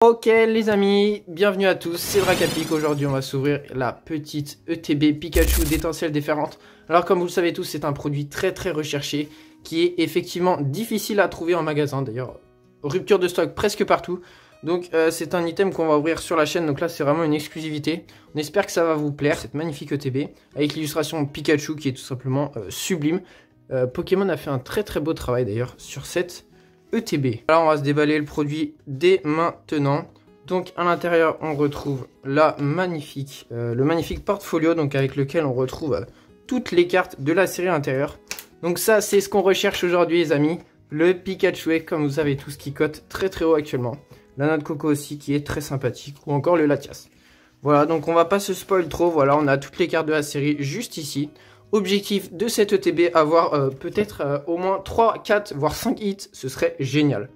Ok les amis, bienvenue à tous, c'est Dracapic. Aujourd'hui on va s'ouvrir la petite ETB Pikachu d'étincelles déferlantes. Alors comme vous le savez tous, c'est un produit très recherché qui est effectivement difficile à trouver en magasin. D'ailleurs, rupture de stock presque partout. Donc c'est un item qu'on va ouvrir sur la chaîne, donc là c'est vraiment une exclusivité. On espère que ça va vous plaire, cette magnifique ETB, avec l'illustration Pikachu qui est tout simplement sublime. Pokémon a fait un très beau travail d'ailleurs sur cette ETB. Là on va se déballer le produit dès maintenant. Donc à l'intérieur on retrouve le magnifique portfolio, donc avec lequel on retrouve toutes les cartes de la série à l'intérieur. Donc ça c'est ce qu'on recherche aujourd'hui les amis. Le Pikachu, comme vous savez tous, qui cote très haut actuellement. La noix de coco aussi qui est très sympathique, ou encore le Latias. Voilà, donc on va pas se spoil trop. Voilà, on a toutes les cartes de la série juste ici. Objectif de cette ETB, avoir peut-être au moins 3, 4, voire 5 hits, ce serait génial.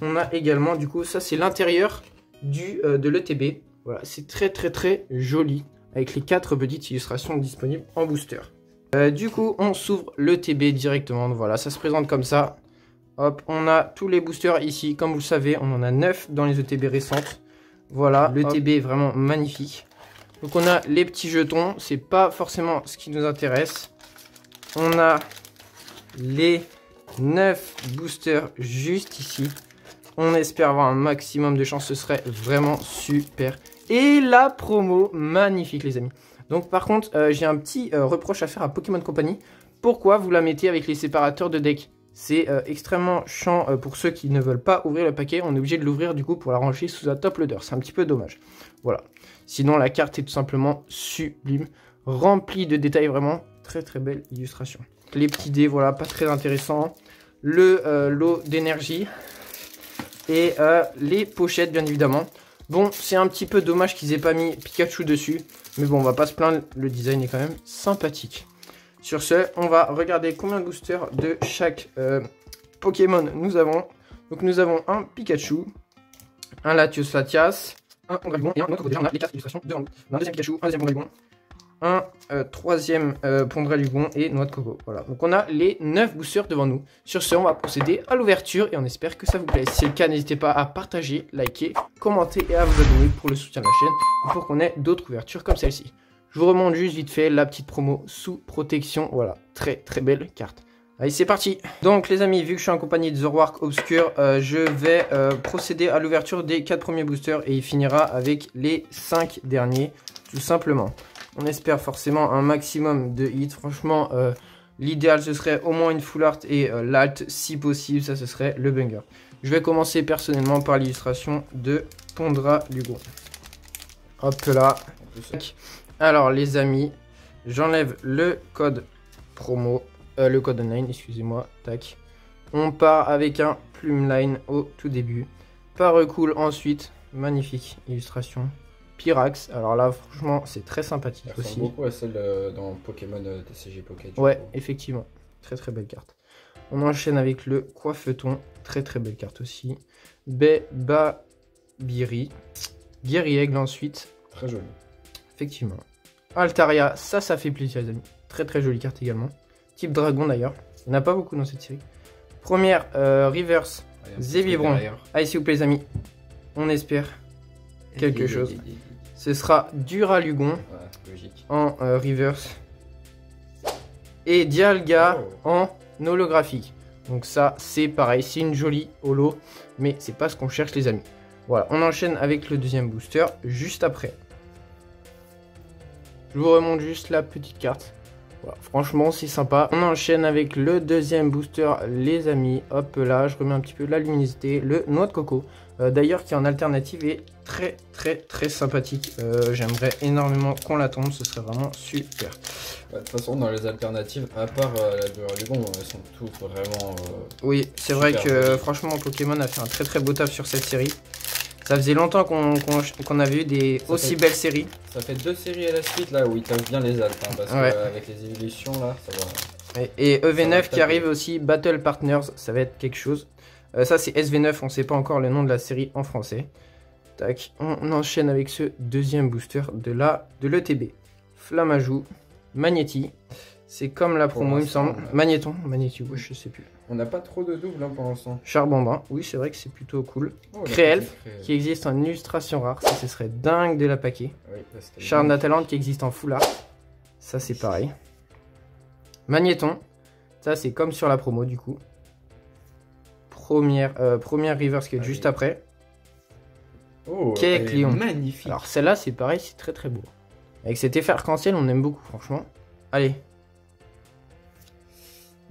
On a également, du coup, ça c'est l'intérieur de l'ETB. Voilà, c'est très joli, avec les 4 petites illustrations disponibles en booster. Du coup, on s'ouvre l'ETB directement, voilà, ça se présente comme ça. Hop, on a tous les boosters ici, comme vous le savez, on en a 9 dans les ETB récentes. Voilà, l'ETB est vraiment magnifique. Donc on a les petits jetons, c'est pas forcément ce qui nous intéresse. On a les 9 boosters juste ici. On espère avoir un maximum de chance, ce serait vraiment super. Et la promo, magnifique les amis. Donc par contre, j'ai un petit reproche à faire à Pokémon Company. Pourquoi vous la mettez avec les séparateurs de deck? C'est extrêmement chiant pour ceux qui ne veulent pas ouvrir le paquet. On est obligé de l'ouvrir du coup pour la ranger sous un top loader. C'est un petit peu dommage. Voilà. Sinon, la carte est tout simplement sublime. Remplie de détails, vraiment très belle illustration. Les petits dés, voilà, pas très intéressant. Le lot d'énergie. Et les pochettes, bien évidemment. Bon, c'est un petit peu dommage qu'ils aient pas mis Pikachu dessus. Mais bon, on va pas se plaindre. Le design est quand même sympathique. Sur ce, on va regarder combien de boosters de chaque Pokémon nous avons. Donc nous avons un Pikachu, un Latios Latias, un Pondragon et un autre. Déjà on a les 4 illustrations de un deuxième Pikachu, un deuxième Pondragon, un troisième Pondragon et noix de coco. Voilà, donc on a les 9 boosters devant nous. Sur ce, on va procéder à l'ouverture et on espère que ça vous plaît. Si c'est le cas, n'hésitez pas à partager, liker, commenter et à vous abonner pour le soutien de la chaîne et pour qu'on ait d'autres ouvertures comme celle-ci. Je vous remonte juste vite fait la petite promo sous protection. Voilà, très belle carte. Allez, c'est parti. Donc les amis, vu que je suis en compagnie de Zoroark Obscur, je vais procéder à l'ouverture des 4 premiers boosters et il finira avec les 5 derniers, tout simplement. On espère forcément un maximum de hits. Franchement, l'idéal ce serait au moins une full art et l'alt si possible, ça ce serait le banger. Je vais commencer personnellement par l'illustration de Pondragon. Hop là. Alors les amis, j'enlève le code promo, le code online, excusez-moi, tac. On part avec un Plumeline au tout début. Paracool ensuite, magnifique illustration. Pyrax, alors là franchement c'est très sympathique aussi. Ça ressemble beaucoup à celle dans Pokémon TCG Pocket. Ouais, effectivement, très belle carte. On enchaîne avec le Coiffeton, très belle carte aussi. Babiri, Guerriègle ensuite. Très joli. Effectivement. Altaria, ça fait plaisir les amis. Très jolie carte également. Type dragon d'ailleurs. Il n'y en a pas beaucoup dans cette série. Première, reverse, Zévibron. Allez s'il vous plaît les amis. On espère quelque chose. Ce sera Duralugon en reverse. Et Dialga en holographique. Donc ça c'est pareil, c'est une jolie holo. Mais c'est pas ce qu'on cherche les amis. Voilà, on enchaîne avec le deuxième booster juste après. Je vous remonte juste la petite carte. Voilà, franchement, c'est sympa. On enchaîne avec le deuxième booster, les amis. Hop là, je remets un petit peu la luminosité. Le noix de coco. D'ailleurs, qui en alternative est très sympathique. J'aimerais énormément qu'on la tombe. Ce serait vraiment super. De toute façon, dans les alternatives, à part la Duralugon, elles sont toutes vraiment... oui, c'est vrai que franchement, Pokémon a fait un très beau taf sur cette série. Ça faisait longtemps qu'on avait eu des aussi belles séries. Ça fait 2 séries à la suite là où ils taffent bien les altes, hein, parce qu'avec les évolutions là, ça va. Et EV9 qui arrive aussi, Battle Partners, ça va être quelque chose. Ça c'est SV9, on sait pas encore le nom de la série en français. Tac, on enchaîne avec ce deuxième booster de l'ETB. Flammajou, Magnéti, C'est comme la promo, il me semble. Magnéton, je sais plus. On n'a pas trop de doubles hein, pour l'instant. Charbambin, oui, c'est vrai que c'est plutôt cool. Oh, Créelf, qui existe en illustration rare, ça ce serait dingue de la paquer. Oui, Charnataland qui existe en full art, ça c'est pareil. Magnéton, ça c'est comme sur la promo du coup. Première reverse qui est juste après. Oh, Kecleon. Magnifique. Alors celle-là c'est pareil, c'est très très beau. Avec cet effet arc-en-ciel, on aime beaucoup franchement. Allez.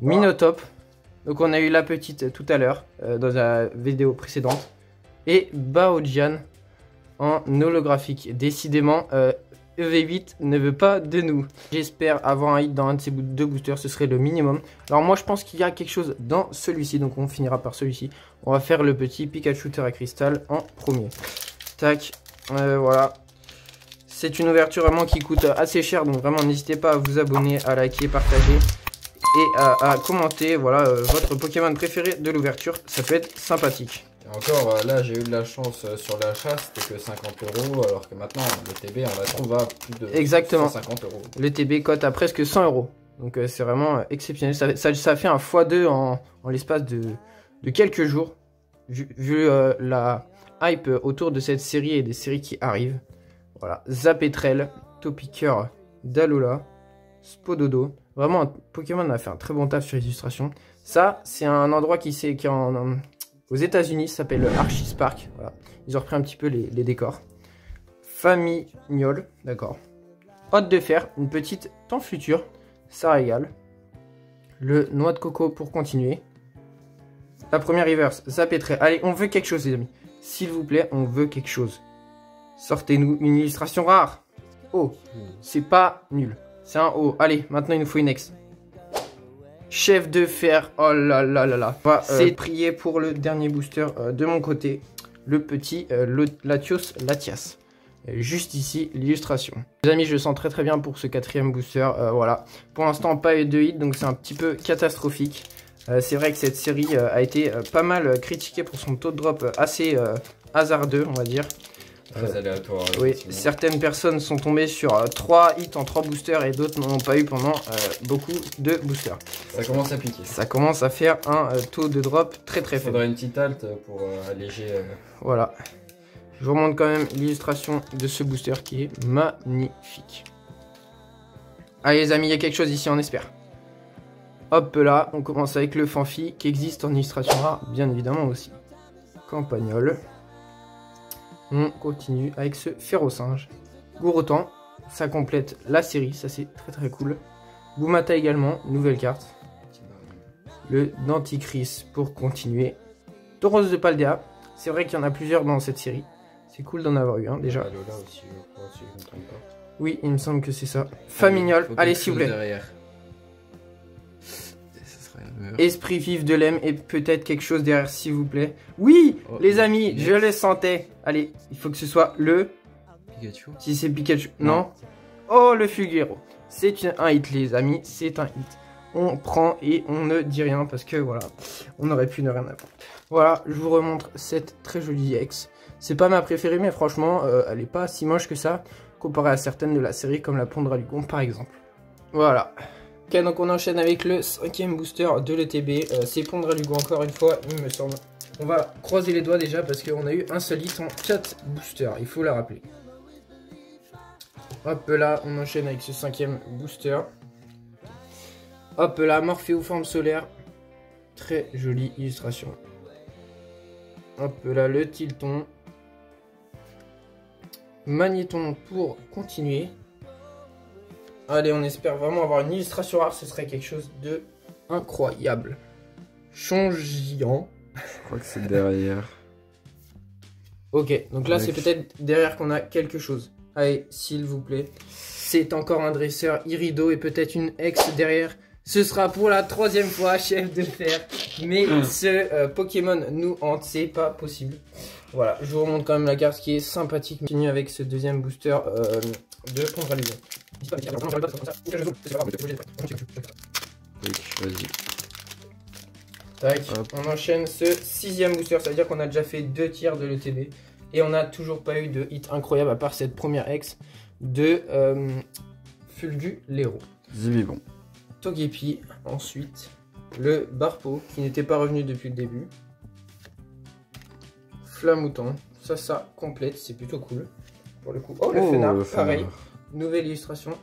Minotop. Donc on a eu la petite tout à l'heure dans la vidéo précédente. Et Baojian en holographique. Décidément, EV8 ne veut pas de nous. J'espère avoir un hit dans un de ces deux boosters, ce serait le minimum. Alors moi je pense qu'il y a quelque chose dans celui-ci, donc on finira par celui-ci. On va faire le petit Pikachu Terra Crystal en premier. Tac, voilà. C'est une ouverture vraiment qui coûte assez cher, donc vraiment n'hésitez pas à vous abonner, à liker, partager et à commenter voilà, votre Pokémon préféré de l'ouverture, ça peut être sympathique. Et encore là j'ai eu de la chance sur l'achat, c'était que 50 €, alors que maintenant le TB on la trouve à plus de Exactement. 150 €. Le TB cote à presque 100 €, donc c'est vraiment exceptionnel, ça fait un x2 en l'espace de quelques jours, vu la hype autour de cette série et des séries qui arrivent. Voilà, Zapetrel, Topiqueur d'Alola, Spododo. Vraiment, un Pokémon a fait un très bon taf sur l'illustration. Ça, c'est un endroit qui est aux États-Unis, ça s'appelle Archie Park. Voilà. Ils ont repris un petit peu les décors. Famignol, d'accord. Hôte de fer, une petite temps futur, ça régale. Le noix de coco pour continuer. La première reverse, Zapetrel. Allez, on veut quelque chose, les amis. S'il vous plaît, on veut quelque chose. Sortez-nous une illustration rare. Oh, c'est pas nul. C'est un O. Allez, maintenant il nous faut une X. Chef de fer. Oh là là là là. C'est prié pour le dernier booster de mon côté. Le petit Latios Latias. Juste ici, l'illustration. Les amis, je le sens très très bien pour ce quatrième booster. Voilà. Pour l'instant, pas eu de hit, donc c'est un petit peu catastrophique. C'est vrai que cette série a été pas mal critiquée pour son taux de drop assez hasardeux, on va dire. Très aléatoire. Oui, certaines personnes sont tombées sur 3 hits en 3 boosters et d'autres n'en ont pas eu pendant beaucoup de boosters. Ça commence à piquer. Ça commence à faire un taux de drop très très faible. Faudrait une petite halte pour alléger. Voilà. Je vous remonte quand même l'illustration de ce booster qui est magnifique. Allez les amis, il y a quelque chose ici, on espère. Hop là, on commence avec le Fanfi qui existe en illustration rare, bien évidemment aussi. Campagnol. On continue avec ce Ferrosinge. Gourotan, ça complète la série, ça c'est très très cool. Boumata également, nouvelle carte. Le Denticris pour continuer. Tauros de Paldea, c'est vrai qu'il y en a plusieurs dans cette série. C'est cool d'en avoir eu un déjà. Alola aussi, je crois, si je ne me trompe pas. Oui, il me semble que c'est ça. Famignol, allez s'il vous plaît. Derrière. Esprit vif de l'Em et peut-être quelque chose derrière s'il vous plaît. Oui, les amis, je le sentais. Allez, il faut que ce soit le Pikachu. Si c'est Pikachu, non. Oh, le Fugero. C'est un hit les amis, c'est un hit. On prend et on ne dit rien parce que voilà, on aurait pu ne rien avoir. Voilà, je vous remontre cette très jolie X. C'est pas ma préférée mais franchement, elle est pas si moche que ça comparée à certaines de la série comme la Pondralugon par exemple. Voilà. Ok, donc on enchaîne avec le 5e booster de l'ETB. C'est Pondralugon encore une fois, il me semble. On va croiser les doigts déjà parce qu'on a eu un seul hit en 4 boosters, il faut la rappeler. Hop là, on enchaîne avec ce 5e booster. Hop là, Morphéo forme solaire. Très jolie illustration. Hop là, le Tilton. Magnéton pour continuer. Allez, on espère vraiment avoir une illustration rare, ce serait quelque chose de incroyable. Changeant. Je crois que c'est derrière. Ok, donc là c'est peut-être derrière qu'on a quelque chose. Allez, s'il vous plaît. C'est encore un dresseur Irido et peut-être une ex derrière. Ce sera pour la 3e fois, chef de fer. Mais ce Pokémon nous hante, c'est pas possible. Voilà, je vous remonte quand même la carte qui est sympathique. On continue avec ce 2e booster de Pondralugon. Vas-y. Tac, on enchaîne ce 6e booster, ça veut dire qu'on a déjà fait 2 tiers de l'ETB. Et on n'a toujours pas eu de hit incroyable à part cette première ex de Fulgulero. Zibibon. Togepi. Ensuite, le Barpo qui n'était pas revenu depuis le début. Flamouton. Ça complète, c'est plutôt cool. Pour le coup. Oh, le Fenard, pareil. Nouvelle illustration.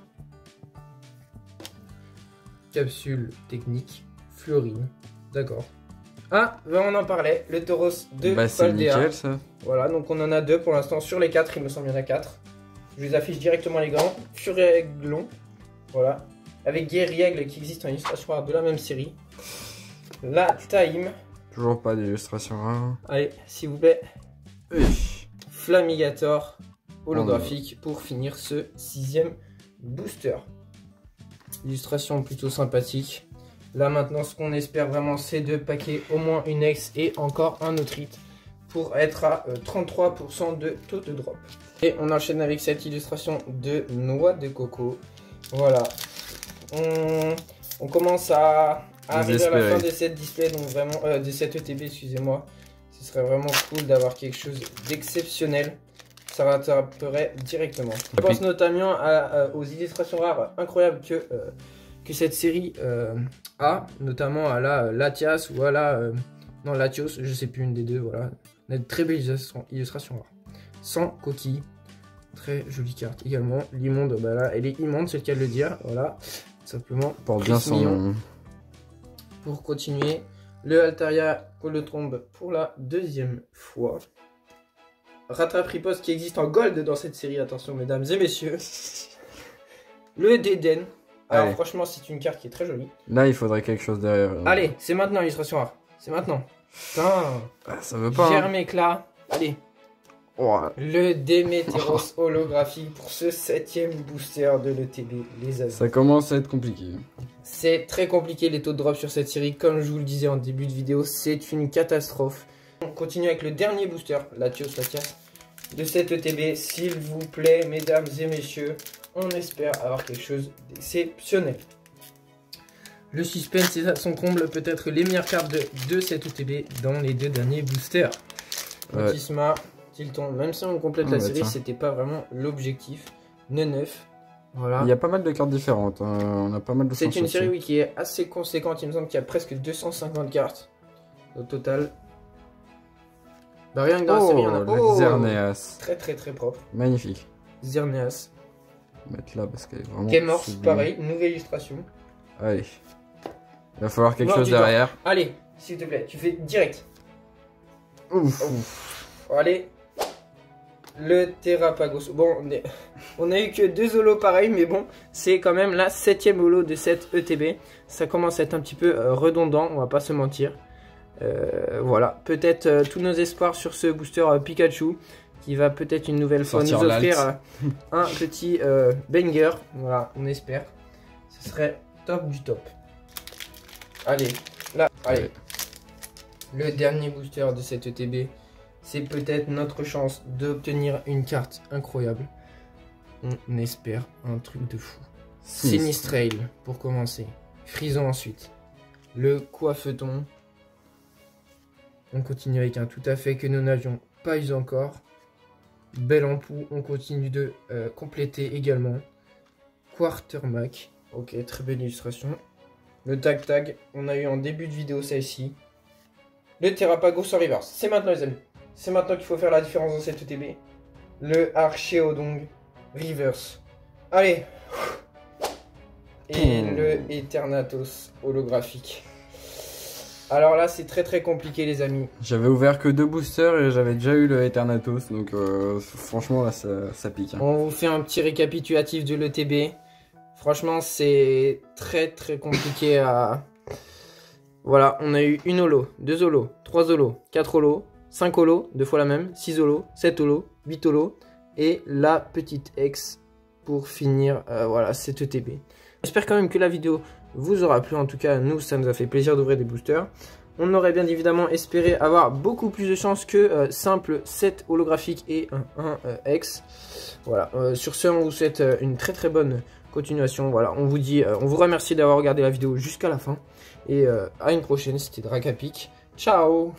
Capsule technique. Fleurine. D'accord. Ah, ben on en parlait. Le Tauros de Bah, c'est nickel ça. Voilà, donc on en a 2 pour l'instant. Sur les 4, il me semble qu'il y en a 4. Je les affiche directement les grands. Furéglon. Voilà. Avec Guériègle qui existe en illustration rare de la même série. La Taïm. Toujours pas d'illustration rare. Allez, s'il vous plaît. Flamigator holographique pour finir ce 6e booster. Illustration plutôt sympathique. Là maintenant ce qu'on espère vraiment c'est de paquer au moins une ex et encore un autre hit pour être à 33% de taux de drop. Et on enchaîne avec cette illustration de noix de coco. Voilà. On commence à arriver à la fin de cette display, donc vraiment de cette ETB, excusez-moi. Ce serait vraiment cool d'avoir quelque chose d'exceptionnel. Ça rattraperait directement. Je pense notamment aux illustrations rares incroyables que cette série a, notamment à la Latias ou à la non Latios, je sais plus, une des deux. Voilà, on a de très belles illustrations rares, sans coquille. Très jolie carte également. L'immonde, bah là, elle est immonde, c'est le cas de le dire. Voilà, simplement. Porte bien son nom. Pour continuer, le Altaria Colotrombe pour la 2e fois. Rattrape Riposte qui existe en gold dans cette série, attention mesdames et messieurs. Le Déden. Alors franchement, c'est une carte qui est très jolie. Là, il faudrait quelque chose derrière. Allez, c'est maintenant l'illustration rare. C'est maintenant. Putain. Ça veut pas. Germéclat. Allez. Oh. Le Démétéros holographique pour ce 7e booster de l'ETB, les amis. Ça commence à être compliqué. C'est très compliqué les taux de drop sur cette série. Comme je vous le disais en début de vidéo, c'est une catastrophe. On continue avec le dernier booster, Latias, de cette ETB. S'il vous plaît, mesdames et messieurs, on espère avoir quelque chose d'exceptionnel. Le suspense est à son comble, peut-être les meilleures cartes de cette ETB dans les 2 derniers boosters. Tisma, Tilton, même si on complète la série, c'était pas vraiment l'objectif. 9. Voilà. Il y a pas mal de cartes différentes, on a pas mal de. C'est une série qui est assez conséquente, il me semble qu'il y a presque 250 cartes au total. Bah rien que dans la série, on a Xerneas. Très propre. Magnifique. Xerneas. Mettre là parce qu'elle est vraiment. Kémorse, pareil, nouvelle illustration. Allez. Il va falloir quelque chose derrière. Allez, s'il te plaît, tu fais direct. Ouf. Allez. Le Terrapagos. Bon, on a eu que 2 holos pareils, mais bon, c'est quand même la 7e holo de cette ETB. Ça commence à être un petit peu redondant, on va pas se mentir. Voilà, peut-être tous nos espoirs sur ce booster Pikachu qui va peut-être une nouvelle fois nous offrir un petit banger. Voilà, on espère. Ce serait top du top. Allez, là, allez. Le dernier booster de cette ETB. C'est peut-être notre chance d'obtenir une carte incroyable. On espère un truc de fou. Sinistrail pour commencer. Frison ensuite. Le Coiffeton. On continue avec un tout à fait que nous n'avions pas eu encore. Belle Ampoule, on continue de compléter également. Quartermac. Ok, très belle illustration. Le Tag, on a eu en début de vidéo celle-ci. Le Terrapagos en reverse. C'est maintenant les amis. C'est maintenant qu'il faut faire la différence dans cette ETB. Le Archéodong reverse. Allez. Et le Eternatus holographique. Alors là, c'est très compliqué les amis. J'avais ouvert que 2 boosters et j'avais déjà eu le Eternatus, donc franchement là ça pique. Hein. On vous fait un petit récapitulatif de l'ETB. Franchement, c'est très compliqué à... Voilà, on a eu une holo, 2 holos, 3 holos, 4 holos, 5 holos, 2 fois la même, 6 holos, 7 holos, 8 holos et la petite ex pour finir voilà, cette ETB. J'espère quand même que la vidéo vous aura plu. En tout cas, nous, ça nous a fait plaisir d'ouvrir des boosters. On aurait bien évidemment espéré avoir beaucoup plus de chance que simple 7 holographiques et un X. Voilà, sur ce, on vous souhaite une très bonne continuation. Voilà, on vous dit, on vous remercie d'avoir regardé la vidéo jusqu'à la fin. Et à une prochaine, c'était Drakapic. Ciao!